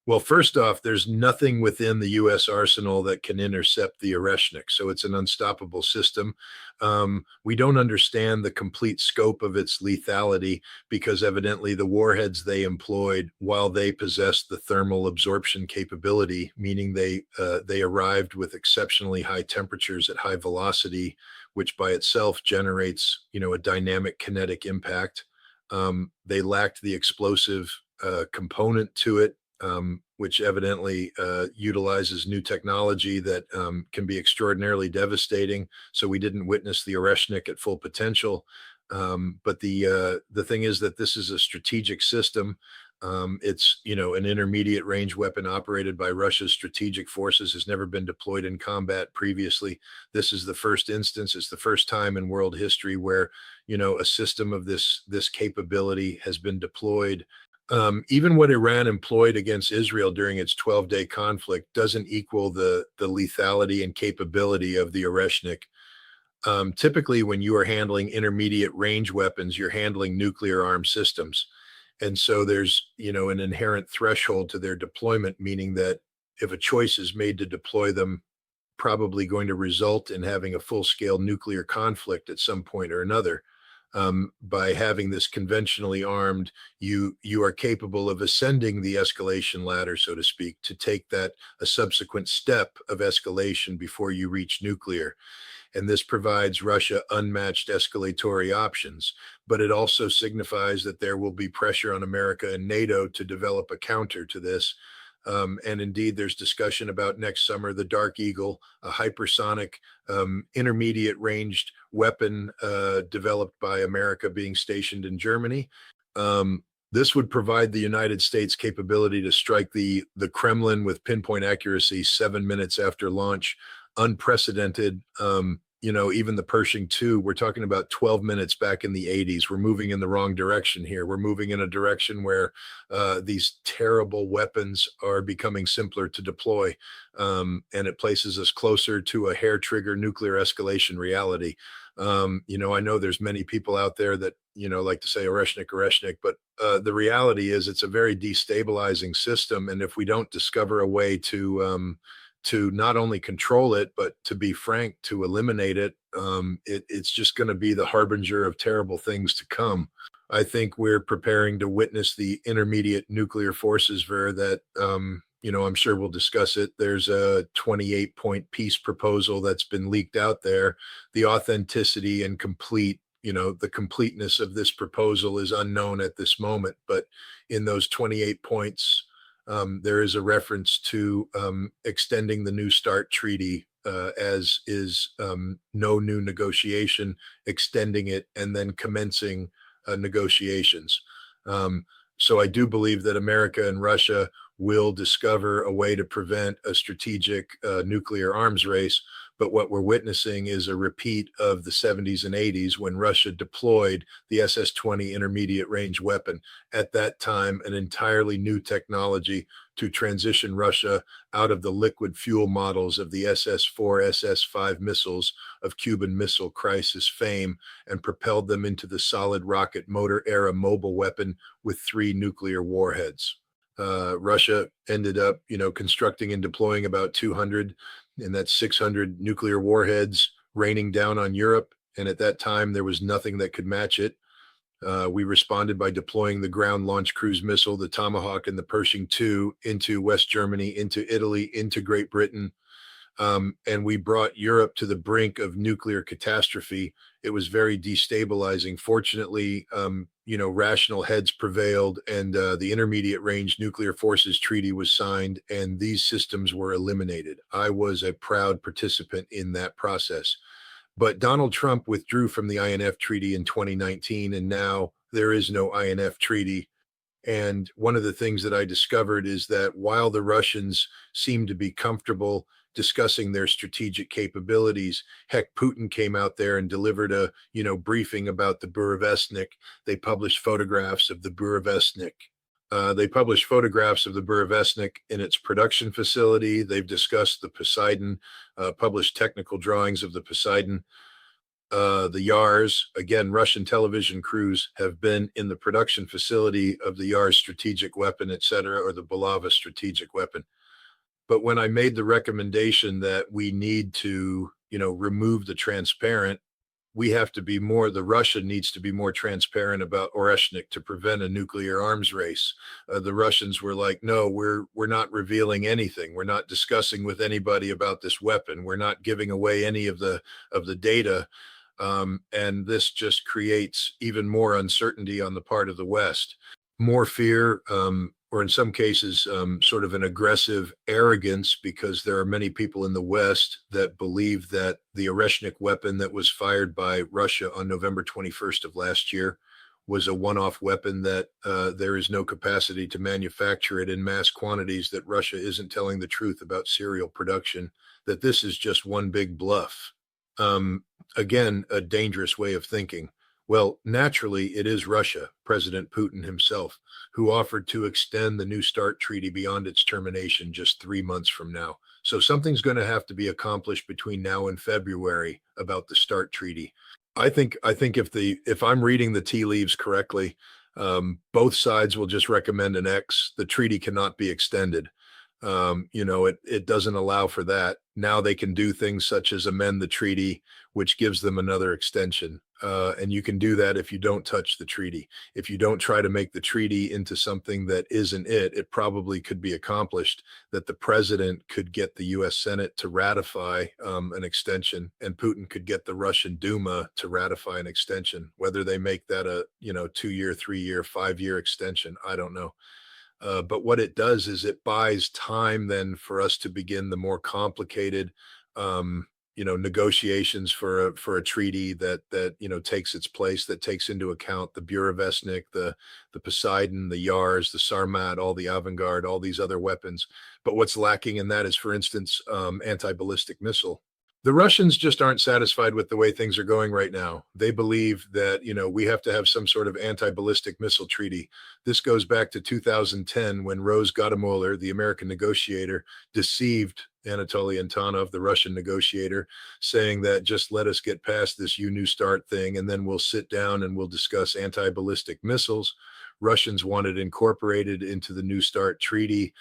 Well, first off, there's nothing within the U.S. arsenal that can intercept the Oreshnik, so it's an unstoppable system. We don't understand the complete scope of its lethality because evidently the warheads they employed, while they possessed the thermal absorption capability, meaning they arrived with exceptionally high temperatures at high velocity, which by itself generates a dynamic kinetic impact. They lacked the explosive component to it, which evidently utilizes new technology that can be extraordinarily devastating. So we didn't witness the Oreshnik at full potential. But the thing is that this is a strategic system. It's an intermediate range weapon operated by Russia's strategic forces, has never been deployed in combat previously. This is the first instance. It's the first time in world history where a system of this capability has been deployed. Even what Iran employed against Israel during its 12-day conflict doesn't equal the lethality and capability of the Oreshnik. Typically, when you are handling intermediate range weapons, you're handling nuclear armed systems. And so there's, an inherent threshold to their deployment, meaning that if a choice is made to deploy them, probably going to result in having a full-scale nuclear conflict at some point or another. By having this conventionally armed, you are capable of ascending the escalation ladder, so to speak, to take a subsequent step of escalation before you reach nuclear. And this provides Russia unmatched escalatory options, but it also signifies that there will be pressure on America and NATO to develop a counter to this. And indeed, there's discussion about next summer, the Dark Eagle, a hypersonic intermediate ranged weapon developed by America being stationed in Germany. This would provide the United States capability to strike the Kremlin with pinpoint accuracy 7 minutes after launch, unprecedented. Even the Pershing II, we're talking about 12 minutes back in the 80s. We're moving in the wrong direction here. We're moving in a direction where these terrible weapons are becoming simpler to deploy, and it places us closer to a hair trigger nuclear escalation reality. I know there's many people out there that, like to say Oreshnik, but the reality is it's a very destabilizing system. And if we don't discover a way to not only control it, but to be frank, to eliminate it, it's just going to be the harbinger of terrible things to come. I think we're preparing to witness the intermediate nuclear forces, Ver, that, I'm sure we'll discuss it. There's a 28-point peace proposal that's been leaked out there. The authenticity and the completeness of this proposal is unknown at this moment. But in those 28 points, there is a reference to extending the New START treaty, as is no new negotiation, extending it, and then commencing negotiations. So I do believe that America and Russia will discover a way to prevent a strategic nuclear arms race. But what we're witnessing is a repeat of the 70s and 80s when Russia deployed the SS-20 intermediate range weapon. At that time, an entirely new technology to transition Russia out of the liquid fuel models of the SS-4, SS-5 missiles of Cuban Missile Crisis fame and propelled them into the solid rocket motor era mobile weapon with 3 nuclear warheads. Russia ended up, constructing and deploying about 200, and that's 600 nuclear warheads raining down on Europe. And at that time, there was nothing that could match it. We responded by deploying the ground launch cruise missile, the Tomahawk and the Pershing II, into West Germany, into Italy, into Great Britain. And we brought Europe to the brink of nuclear catastrophe. It was very destabilizing. Fortunately, rational heads prevailed, and the Intermediate Range Nuclear Forces Treaty was signed, and these systems were eliminated. I was a proud participant in that process. But Donald Trump withdrew from the INF Treaty in 2019, and now there is no INF Treaty. And one of the things that I discovered is that while the Russians seem to be comfortable discussing their strategic capabilities, heck, Putin came out there and delivered a briefing about the Burevestnik. They published photographs of the Burevestnik. In its production facility. They've discussed the Poseidon, published technical drawings of the Poseidon. The Yars, again, Russian television crews have been in the production facility of the Yars strategic weapon, et cetera, or the Bulava strategic weapon. But when I made the recommendation that we need to, remove the transparent, we have to be more, the Russia needs to be more transparent about Oreshnik to prevent a nuclear arms race. The Russians were like, no, we're not revealing anything. We're not discussing with anybody about this weapon. We're not giving away any of the data. And this just creates even more uncertainty on the part of the West, more fear, or in some cases, sort of an aggressive arrogance, because there are many people in the West that believe that the Oreshnik weapon that was fired by Russia on November 21st of last year was a one-off weapon, that there is no capacity to manufacture it in mass quantities, that Russia isn't telling the truth about serial production, that this is just one big bluff. Again, a dangerous way of thinking. Well, naturally, it is Russia, President Putin himself, who offered to extend the New START treaty beyond its termination just 3 months from now. So something's going to have to be accomplished between now and February about the START treaty. I think if I'm reading the tea leaves correctly, both sides will just recommend an X. The treaty cannot be extended. It doesn't allow for that. Now they can do things such as amend the treaty, which gives them another extension. And you can do that if you don't touch the treaty. If you don't try to make the treaty into something that isn't it, it probably could be accomplished that the president could get the US Senate to ratify an extension, and Putin could get the Russian Duma to ratify an extension. Whether they make that a 2-year, 3-year, 5-year extension, I don't know. But what it does is it buys time then for us to begin the more complicated, negotiations for a treaty that takes its place, that takes into account the Burevestnik, the Poseidon, the Yars, the Sarmat, all the Avangard, all these other weapons. But what's lacking in that is, for instance, anti-ballistic missile. The Russians just aren't satisfied with the way things are going right now. They believe that, we have to have some sort of anti-ballistic missile treaty. This goes back to 2010, when Rose Gadamoller, the American negotiator, deceived Anatoly Antonov, the Russian negotiator, saying that just let us get past this New START thing, and then we'll sit down and we'll discuss anti-ballistic missiles. Russians wanted incorporated into the New START treaty.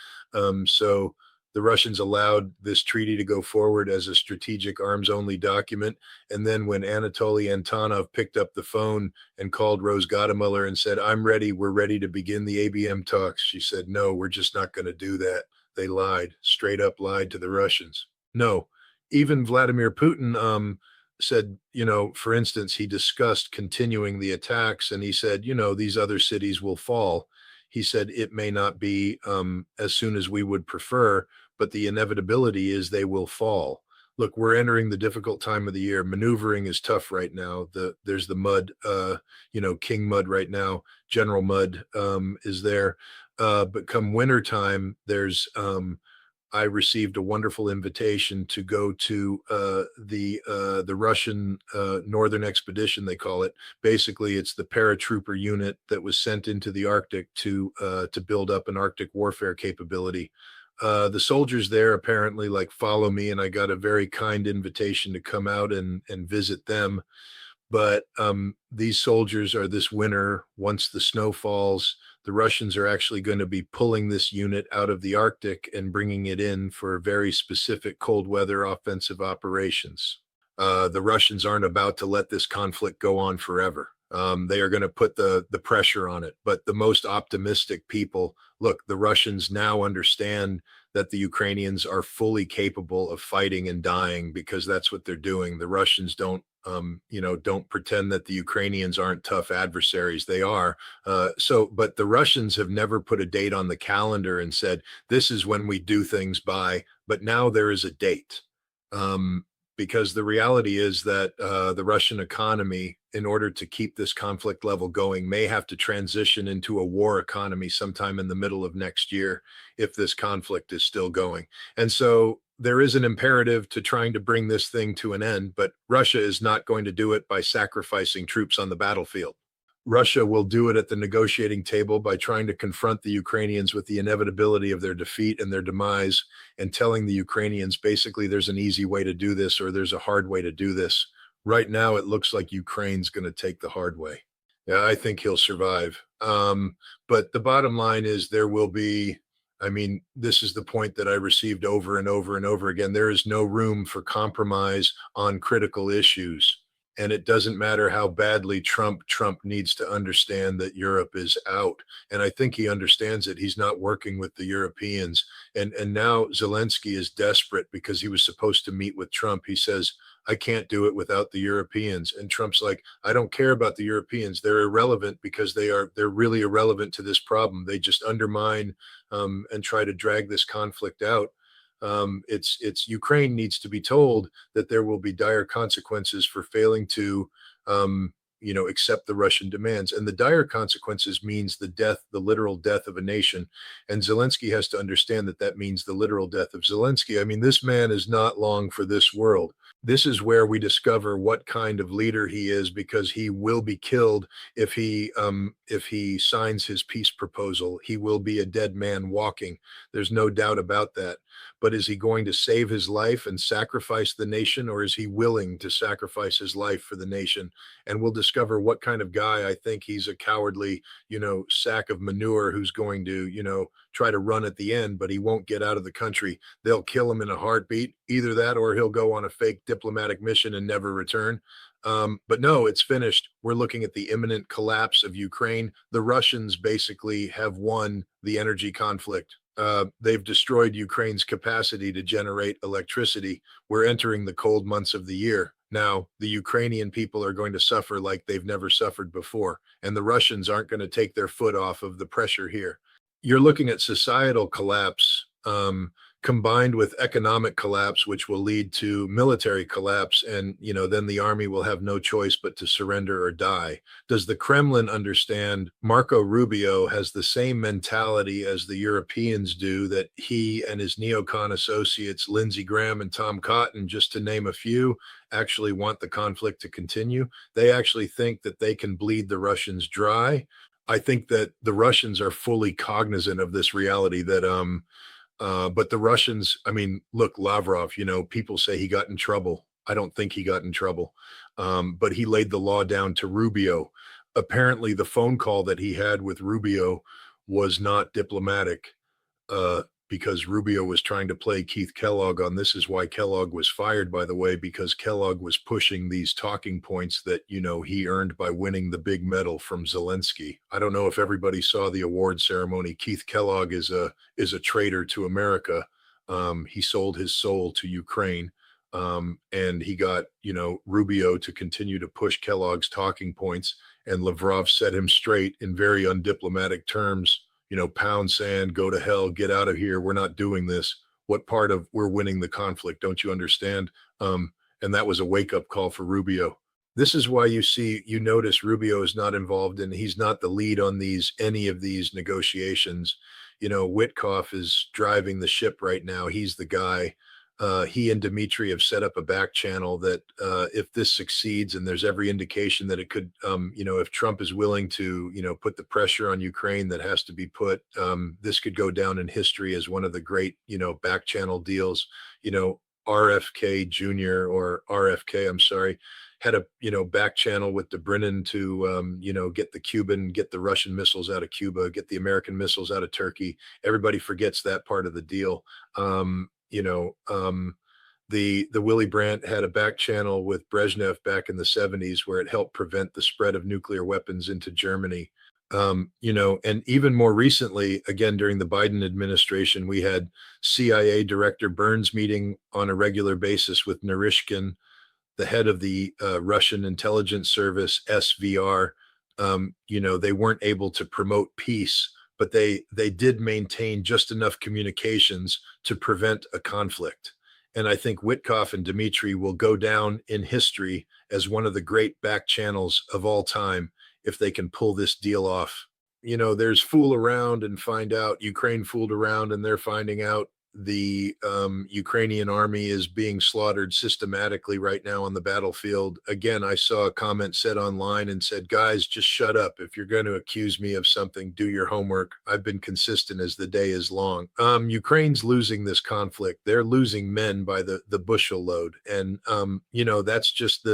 So the Russians allowed this treaty to go forward as a strategic arms-only document. And then when Anatoly Antonov picked up the phone and called Rose Gadamoller and said, I'm ready, we're ready to begin the ABM talks, she said, no, we're just not going to do that. They lied, straight up lied to the Russians. No, even Vladimir Putin said, for instance, he discussed continuing the attacks, and he said, these other cities will fall. He said it may not be as soon as we would prefer, but the inevitability is they will fall. Look, we're entering the difficult time of the year. Maneuvering is tough right now. There's the mud, King Mud right now. General Mud is there. But come wintertime, I received a wonderful invitation to go to the Russian Northern Expedition, they call it. Basically, it's the paratrooper unit that was sent into the Arctic to build up an Arctic warfare capability. The soldiers there apparently follow me, and I got a very kind invitation to come out and visit them. But these soldiers are this winter, once the snow falls, the Russians are actually going to be pulling this unit out of the Arctic and bringing it in for very specific cold weather offensive operations. The Russians aren't about to let this conflict go on forever. They are going to put the pressure on it. But the most optimistic people, look, the Russians now understand that the Ukrainians are fully capable of fighting and dying, because that's what they're doing. The Russians don't pretend that the Ukrainians aren't tough adversaries. They are. But the Russians have never put a date on the calendar and said, this is when we do things by, but now there is a date. Because the reality is that the Russian economy, in order to keep this conflict level going, may have to transition into a war economy sometime in the middle of next year if this conflict is still going. And so there is an imperative to trying to bring this thing to an end, but Russia is not going to do it by sacrificing troops on the battlefield. Russia will do it at the negotiating table by trying to confront the Ukrainians with the inevitability of their defeat and their demise, and telling the Ukrainians basically there's an easy way to do this or there's a hard way to do this. Right now, it looks like Ukraine's going to take the hard way. Yeah, I think he'll survive. But the bottom line is there will be, I mean, this is the point that I received over and over and over again. There is no room for compromise on critical issues. And it doesn't matter how badly Trump needs to understand that Europe is out. And I think he understands it. He's not working with the Europeans. And now Zelensky is desperate because he was supposed to meet with Trump. He says, I can't do it without the Europeans. And Trump's like, I don't care about the Europeans. They're irrelevant because they're really irrelevant to this problem. They just undermine and try to drag this conflict out. It's Ukraine needs to be told that there will be dire consequences for failing to accept the Russian demands. And the dire consequences means the death, the literal death of a nation. And Zelensky has to understand that that means the literal death of Zelensky. I mean, this man is not long for this world. This is where we discover what kind of leader he is, because he will be killed if he signs his peace proposal. He will be a dead man walking. There's no doubt about that. But is he going to save his life and sacrifice the nation, or is he willing to sacrifice his life for the nation? And we'll discover what kind of guy. I think he's a cowardly, sack of manure who's going to, try to run at the end, but he won't get out of the country. They'll kill him in a heartbeat. Either that, or he'll go on a fake diplomatic mission and never return. But no, it's finished. We're looking at the imminent collapse of Ukraine. The Russians basically have won the energy conflict. They've destroyed Ukraine's capacity to generate electricity. We're entering the cold months of the year. Now, the Ukrainian people are going to suffer like they've never suffered before, and the Russians aren't going to take their foot off of the pressure here. You're looking at societal collapse combined with economic collapse, which will lead to military collapse. And, then the army will have no choice but to surrender or die. Does the Kremlin understand Marco Rubio has the same mentality as the Europeans do, that he and his neocon associates, Lindsey Graham and Tom Cotton, just to name a few, actually want the conflict to continue? They actually think that they can bleed the Russians dry. I think that the Russians are fully cognizant of this reality that but the Russians, I mean, look, Lavrov, people say he got in trouble. I don't think he got in trouble. But he laid the law down to Rubio. Apparently, the phone call that he had with Rubio was not diplomatic, because Rubio was trying to play Keith Kellogg on this is why Kellogg was fired, by the way, because Kellogg was pushing these talking points that, he earned by winning the big medal from Zelensky. I don't know if everybody saw the award ceremony. Keith Kellogg is a traitor to America. He sold his soul to Ukraine. And he got, Rubio to continue to push Kellogg's talking points. And Lavrov set him straight in very undiplomatic terms. Pound sand, go to hell, get out of here. We're not doing this. What part of we're winning the conflict? Don't you understand? And that was a wake up call for Rubio. This is why you notice Rubio is not involved, and he's not the lead on any of these negotiations. Witkoff is driving the ship right now. He's the guy. He and Dmitry have set up a back channel that if this succeeds, and there's every indication that it could, if Trump is willing to, put the pressure on Ukraine that has to be put, this could go down in history as one of the great, back channel deals. RFK Jr. or RFK, I'm sorry, had a, back channel with Brennan to, get the Russian missiles out of Cuba, get the American missiles out of Turkey. Everybody forgets that part of the deal. The Willy Brandt had a back channel with Brezhnev back in the 70s where it helped prevent the spread of nuclear weapons into Germany. And even more recently, again, during the Biden administration, we had CIA Director Burns meeting on a regular basis with Narishkin, the head of the Russian intelligence service, SVR. They weren't able to promote peace, but they did maintain just enough communications to prevent a conflict. And I think Witkoff and Dmitry will go down in history as one of the great back channels of all time if they can pull this deal off. There's fool around and find out. Ukraine fooled around and they're finding out. the Ukrainian army is being slaughtered systematically right now on the battlefield. Again, I saw a comment said online and said, guys, just shut up. If you're going to accuse me of something, do your homework. I've been consistent as the day is long. Ukraine's losing this conflict. They're losing men by the bushel load. And, that's just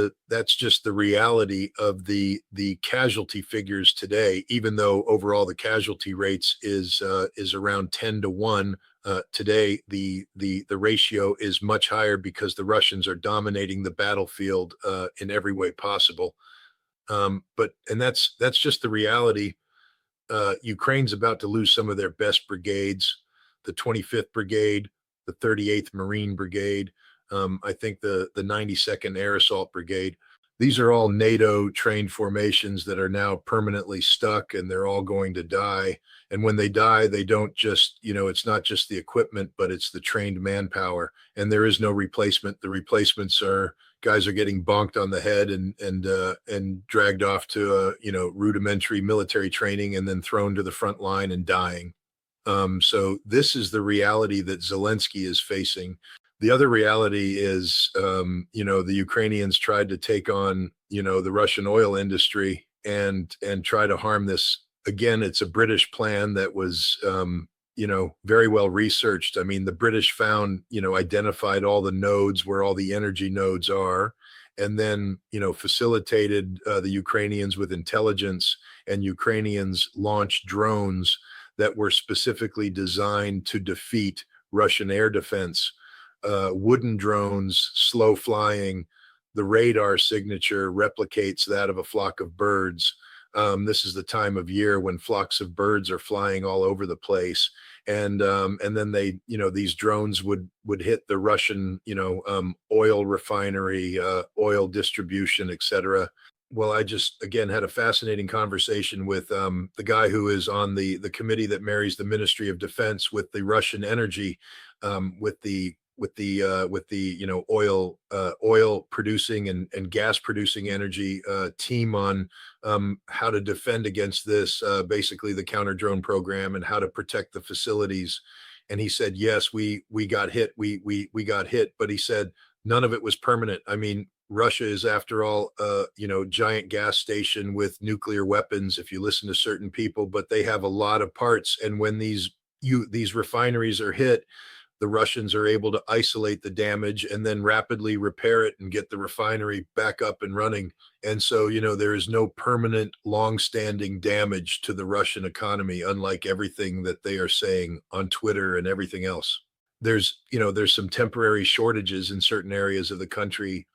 the reality of the casualty figures today, even though overall the casualty rates is around 10-1. Today, the ratio is much higher because the Russians are dominating the battlefield in every way possible. And that's just the reality. Ukraine's about to lose some of their best brigades, the 25th Brigade, the 38th Marine Brigade, I think the 92nd Air Assault Brigade. These are all NATO trained formations that are now permanently stuck, and they're all going to die. And when they die, they don't just, it's not just the equipment, but it's the trained manpower. And there is no replacement. The replacements are guys are getting bonked on the head and dragged off to rudimentary military training and then thrown to the front line and dying. So this is the reality that Zelensky is facing. The other reality is, the Ukrainians tried to take on, the Russian oil industry and try to harm this. Again, it's a British plan that was, very well researched. I mean, the British found, identified all the nodes where all the energy nodes are, and then, facilitated the Ukrainians with intelligence, and Ukrainians launched drones that were specifically designed to defeat Russian air defense. Wooden drones, slow flying. The radar signature replicates that of a flock of birds. This is the time of year when flocks of birds are flying all over the place, and then they, these drones would hit the Russian, oil refinery, oil distribution, etc. Well, I just again had a fascinating conversation with the guy who is on the committee that marries the Ministry of Defense with the Russian energy, with the oil producing and gas producing energy team on how to defend against this, basically the counter drone program and how to protect the facilities. And he said, yes, we got hit, we got hit, but he said none of it was permanent. I mean, Russia is, after all, giant gas station with nuclear weapons, if you listen to certain people, but they have a lot of parts. And when these refineries are hit, the Russians are able to isolate the damage and then rapidly repair it and get the refinery back up and running. And so, there is no permanent, long-standing damage to the Russian economy, unlike everything that they are saying on Twitter and everything else. There's some temporary shortages in certain areas of the country,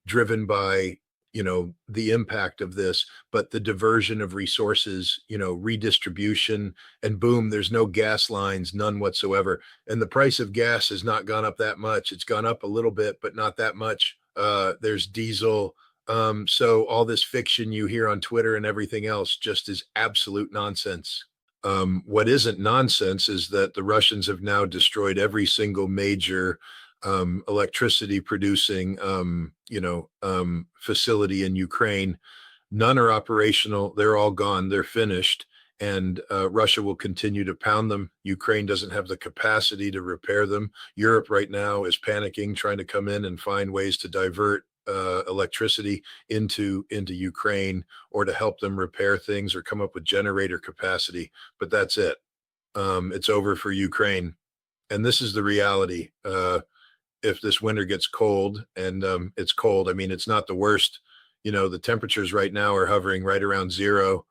driven by, the impact of this, but the diversion of resources, redistribution, and boom, there's no gas lines, none whatsoever. And the price of gas has not gone up that much. It's gone up a little bit, but not that much. There's diesel. So all this fiction you hear on Twitter and everything else just is absolute nonsense. What isn't nonsense is that the Russians have now destroyed every single major electricity producing, facility in Ukraine. None are operational. They're all gone. They're finished. And Russia will continue to pound them. Ukraine doesn't have the capacity to repair them. Europe right now is panicking, trying to come in and find ways to divert electricity into Ukraine, or to help them repair things or come up with generator capacity. But that's it. It's over for Ukraine. And this is the reality. If this winter gets cold, and it's cold, I mean, it's not the worst. The temperatures right now are hovering right around zero.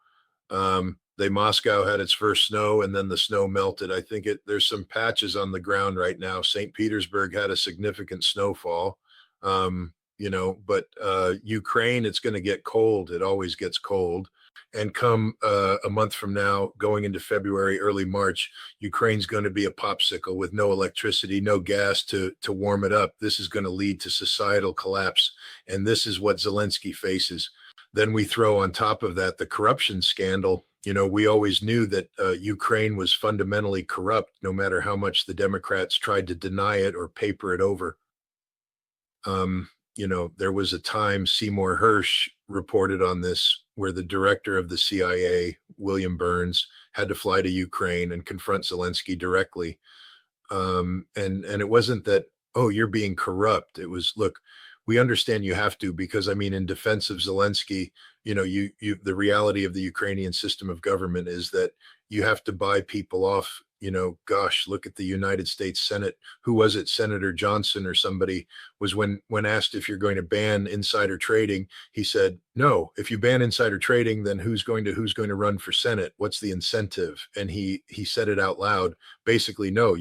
Moscow had its first snow, and then the snow melted. I think there's some patches on the ground right now. St. Petersburg had a significant snowfall. But Ukraine, it's going to get cold. It always gets cold. And come a month from now, going into February, early March, Ukraine's going to be a popsicle with no electricity, no gas to warm it up. This is going to lead to societal collapse. And this is what Zelensky faces. Then we throw on top of that the corruption scandal. We always knew that Ukraine was fundamentally corrupt, no matter how much the Democrats tried to deny it or paper it over. There was a time Seymour Hersh reported on this, where the director of the CIA, William Burns, had to fly to Ukraine and confront Zelensky directly. And it wasn't that, oh, you're being corrupt. It was, look, we understand you have to, because I mean, in defense of Zelensky, the reality of the Ukrainian system of government is that you have to buy people off. Gosh, look at the United States Senate. Who was it? Senator Johnson or somebody was, when asked if you're going to ban insider trading, he said, no, if you ban insider trading, then who's going to run for Senate? What's the incentive? And he said it out loud. Basically, no,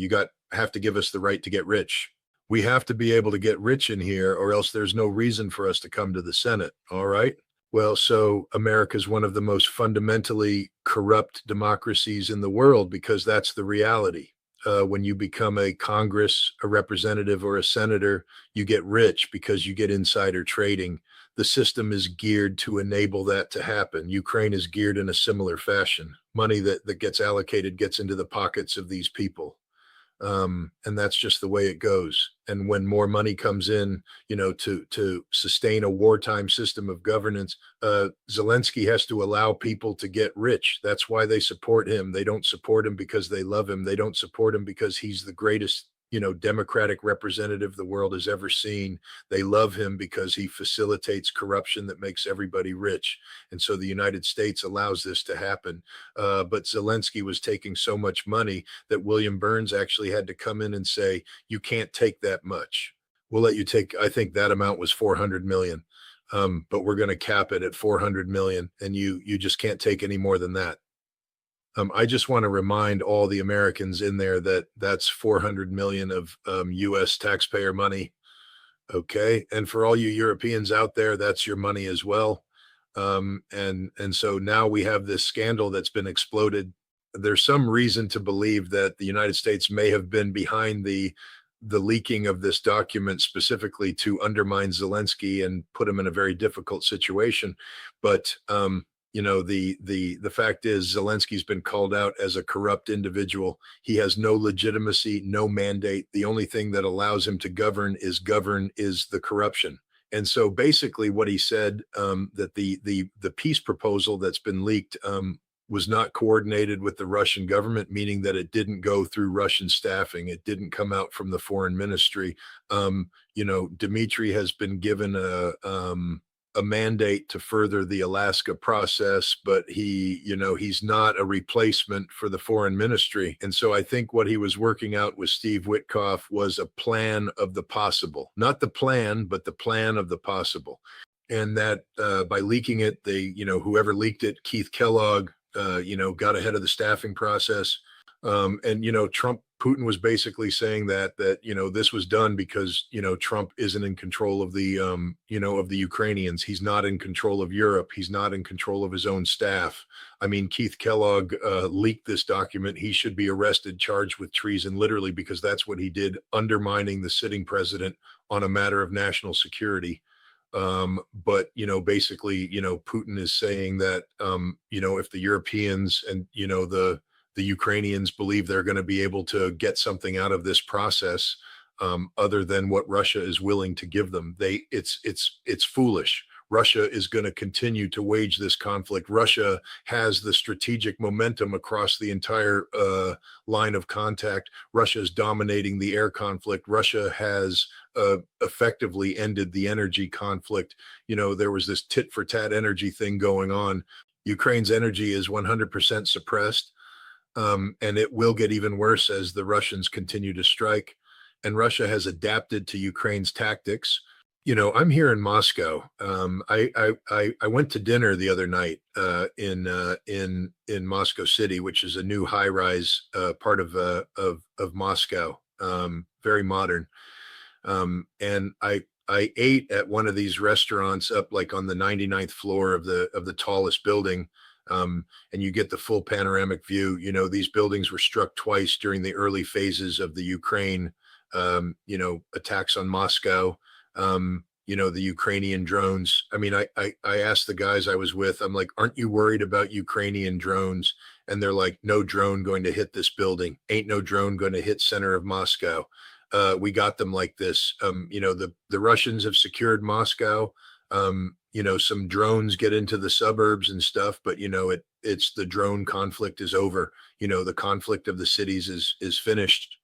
have to give us the right to get rich. We have to be able to get rich in here, or else there's no reason for us to come to the Senate. All right. Well, so America is one of the most fundamentally corrupt democracies in the world, because that's the reality. When you become a Congress, a representative, or a senator, you get rich because you get insider trading. The system is geared to enable that to happen. Ukraine is geared in a similar fashion. Money that gets allocated gets into the pockets of these people. And that's just the way it goes. And when more money comes in, to sustain a wartime system of governance, Zelensky has to allow people to get rich. That's why they support him. They don't support him because they love him. They don't support him because he's the greatest, democratic representative the world has ever seen. They love him because he facilitates corruption that makes everybody rich. And so the United States allows this to happen. But Zelensky was taking so much money that William Burns actually had to come in and say, you can't take that much. We'll let you take, I think that amount was 400 million. But we're going to cap it at 400 million, and you just can't take any more than that. I just want to remind all the Americans in there that that's 400 million of U.S. taxpayer money. Okay, and for all you Europeans out there, that's your money as well. And so now we have this scandal that's been exploded. There's some reason to believe that the United States may have been behind the leaking of this document specifically to undermine Zelensky and put him in a very difficult situation. But the fact is, Zelensky's been called out as a corrupt individual. He has no legitimacy, no mandate. The only thing that allows him to govern is the corruption. And so basically what he said, that the peace proposal that's been leaked was not coordinated with the Russian government, meaning that it didn't go through Russian staffing. It didn't come out from the foreign ministry. Dmitry has been given a mandate to further the Alaska process, but he's not a replacement for the foreign ministry. And so I think what he was working out with Steve Witkoff was a plan of the possible, not the plan, but the plan of the possible. And that by leaking it, whoever leaked it, Keith Kellogg, got ahead of the staffing process. Putin was basically saying that this was done because, Trump isn't in control of the Ukrainians. He's not in control of Europe. He's not in control of his own staff. I mean, Keith Kellogg leaked this document. He should be arrested, charged with treason, literally, because that's what he did, undermining the sitting president on a matter of national security. But basically, Putin is saying that if the Europeans and the Ukrainians believe they're going to be able to get something out of this process, other than what Russia is willing to give them, it's foolish. Russia is going to continue to wage this conflict. Russia has the strategic momentum across the entire line of contact. Russia is dominating the air conflict. Russia has effectively ended the energy conflict. There was this tit for tat energy thing going on. Ukraine's energy is 100% suppressed. And it will get even worse as the Russians continue to strike. And Russia has adapted to Ukraine's tactics. I'm here in Moscow. I went to dinner the other night in Moscow City, which is a new high-rise part of Moscow, very modern. And I ate at one of these restaurants up like on the 99th floor of the tallest building. And you get the full panoramic view. These buildings were struck twice during the early phases of the Ukraine, attacks on Moscow. The Ukrainian drones. I mean, I asked the guys I was with, I'm like, aren't you worried about Ukrainian drones? And they're like, no drone going to hit this building. Ain't no drone going to hit center of Moscow. We got them like this. The Russians have secured Moscow. Some drones get into the suburbs and stuff, but it's the drone conflict is over. The conflict of the cities is finished.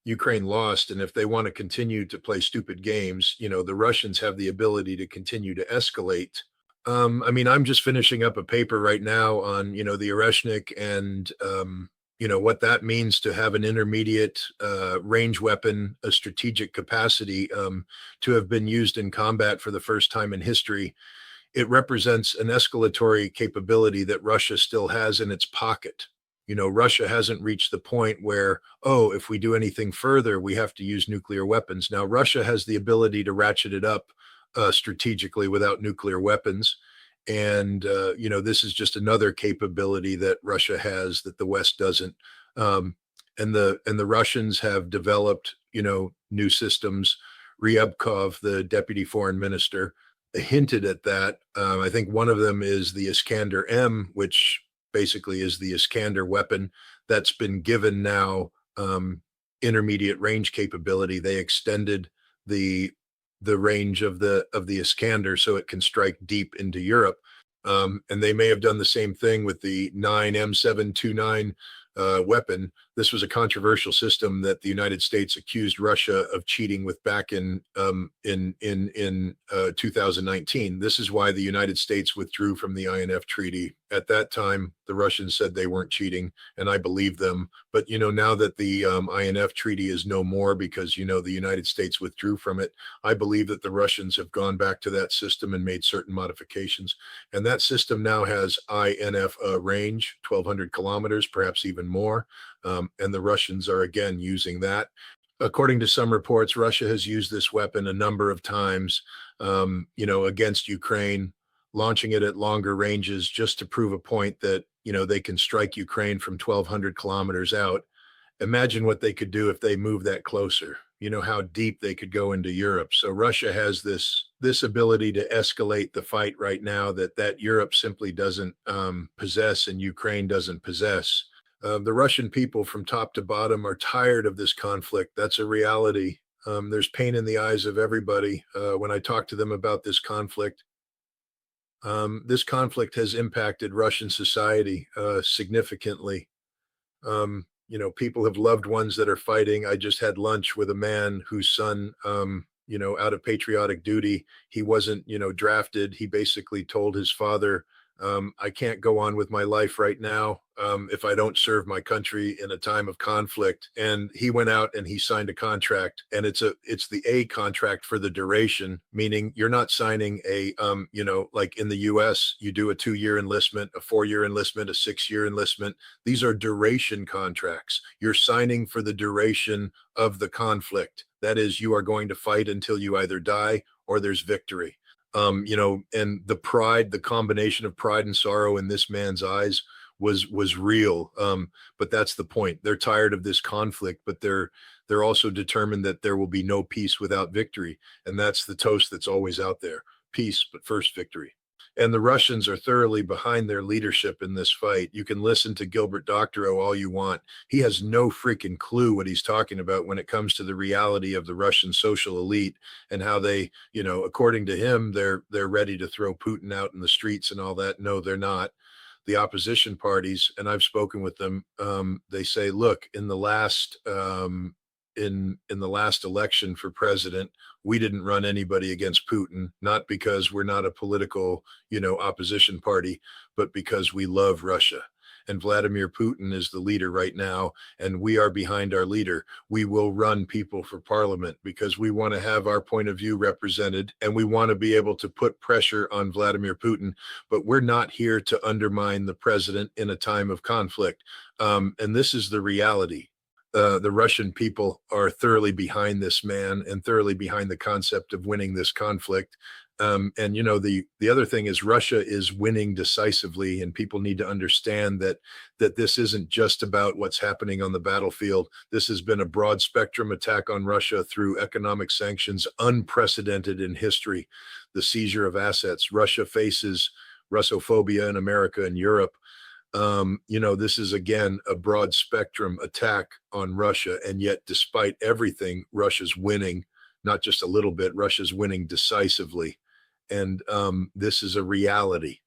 Ukraine lost, and if they want to continue to play stupid games, the Russians have the ability to continue to escalate. I mean, I'm just finishing up a paper right now on, the Oreshnik and, what that means to have an intermediate range weapon, a strategic capacity to have been used in combat for the first time in history. It represents an escalatory capability that Russia still has in its pocket. Russia hasn't reached the point where, oh, if we do anything further, we have to use nuclear weapons. Now, Russia has the ability to ratchet it up strategically without nuclear weapons. And, this is just another capability that Russia has that the West doesn't. And the Russians have developed, new systems. Ryabkov, the deputy foreign minister, hinted at that. I think one of them is the Iskander M, which basically is the Iskander weapon that's been given now intermediate range capability. They extended the range of the Iskander so it can strike deep into Europe. And they may have done the same thing with the 9M729 weapon. This was a controversial system that the United States accused Russia of cheating with back in 2019. This is why the United States withdrew from the INF treaty. At that time, the Russians said they weren't cheating, and I believe them. But now that the INF treaty is no more because the United States withdrew from it, I believe that the Russians have gone back to that system and made certain modifications. And that system now has INF range, 1,200 kilometers, perhaps even more. And the Russians are again using that. According to some reports, Russia has used this weapon a number of times, against Ukraine, launching it at longer ranges just to prove a point that, they can strike Ukraine from 1,200 kilometers out. Imagine what they could do if they move that closer, how deep they could go into Europe. So Russia has this ability to escalate the fight right now that Europe simply doesn't possess and Ukraine doesn't possess. The Russian people from top to bottom are tired of this conflict. That's a reality. There's pain in the eyes of everybody when I talk to them about this conflict. This conflict has impacted Russian society significantly. People have loved ones that are fighting. I just had lunch with a man whose son, out of patriotic duty, he wasn't, drafted. He basically told his father, I can't go on with my life right now if I don't serve my country in a time of conflict. And he went out and he signed a contract, and it's the A contract for the duration, meaning you're not signing a like in the US, you do a 2-year enlistment, a 4-year enlistment, a 6-year enlistment. These are duration contracts. You're signing for the duration of the conflict. That is, you are going to fight until you either die or there's victory. And the combination of pride and sorrow in this man's eyes was real. But that's the point. They're tired of this conflict, but they're also determined that there will be no peace without victory. And that's the toast that's always out there. Peace, but first victory. And the Russians are thoroughly behind their leadership in this fight. You can listen to Gilbert Doctorow all you want. He has no freaking clue what he's talking about when it comes to the reality of the Russian social elite and how they, according to him, they're ready to throw Putin out in the streets and all that. No, they're not. The opposition parties, and I've spoken with them, they say, look, in the last in the last election for president, we didn't run anybody against Putin, not because we're not a political, opposition party, but because we love Russia. And Vladimir Putin is the leader right now, and we are behind our leader. We will run people for parliament because we want to have our point of view represented, and we want to be able to put pressure on Vladimir Putin. But we're not here to undermine the president in a time of conflict. And this is the reality. The Russian people are thoroughly behind this man and thoroughly behind the concept of winning this conflict. And the other thing is Russia is winning decisively, and people need to understand that this isn't just about what's happening on the battlefield. This has been a broad spectrum attack on Russia through economic sanctions, unprecedented in history. The seizure of assets. Russia faces Russophobia in America and Europe. This is again a broad spectrum attack on Russia, and yet despite everything, Russia's winning, not just a little bit. Russia's winning decisively, and this is a reality.